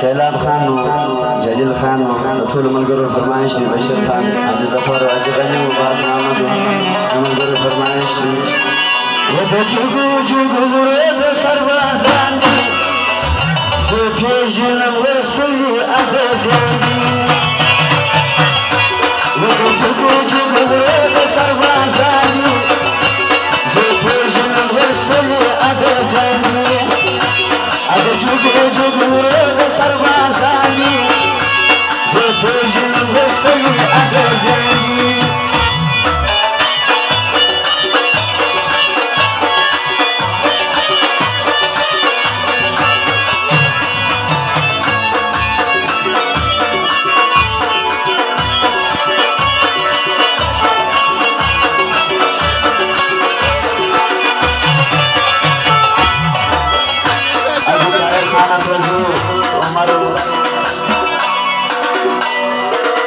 سیلاب خان و جلیل خان و ټول ملګرو فرمایش دی بشیر خان عبد الظفر او حاجي غني و باز محمد و ملګرو فرمایش دی و په جوګو جوګو ورې د سربازان دي زه پیژنم ورسوي اغزان دي و په جوګو جوګو ورې د سربازان دي زه پیژنم ورسوي اغزان دي اګه جوګو جوګو ورې د سربازان دي زه پیژنم ورسوي اغزان دي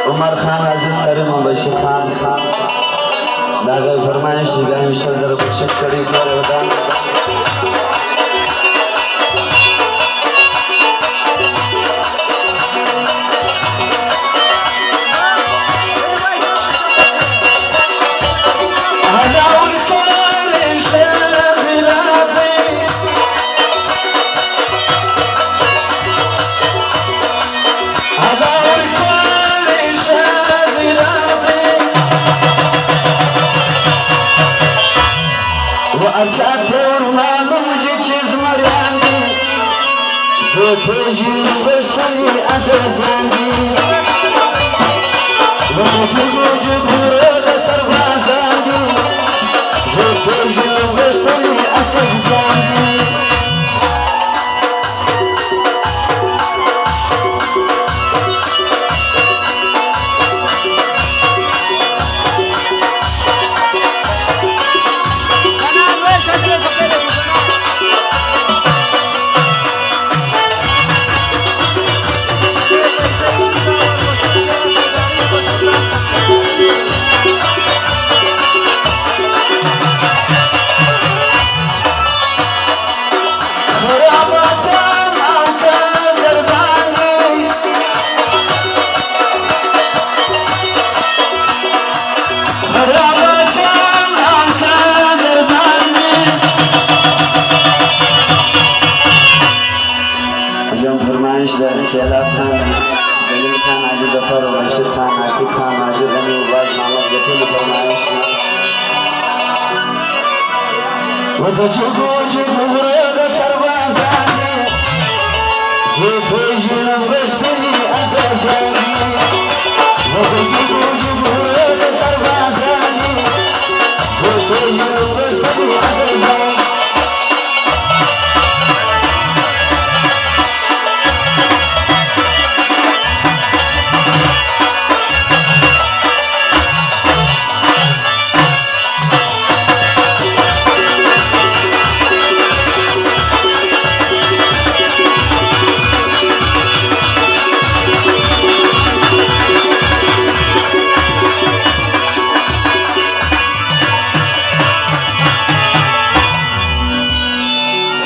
عمر خان عزیز کریم و بشیر خان داغه فرمایش دیگه همیشه در کوشش کړی کړو आजम फरमाइश सैलाब खान जलील खान आजी जफर बशीर खान आकिब खान आजी गनी उबाज मोहम्मद गफूर फरमाइश वो तो जुगो जुगो रोग सरबाजाने ये भेजिन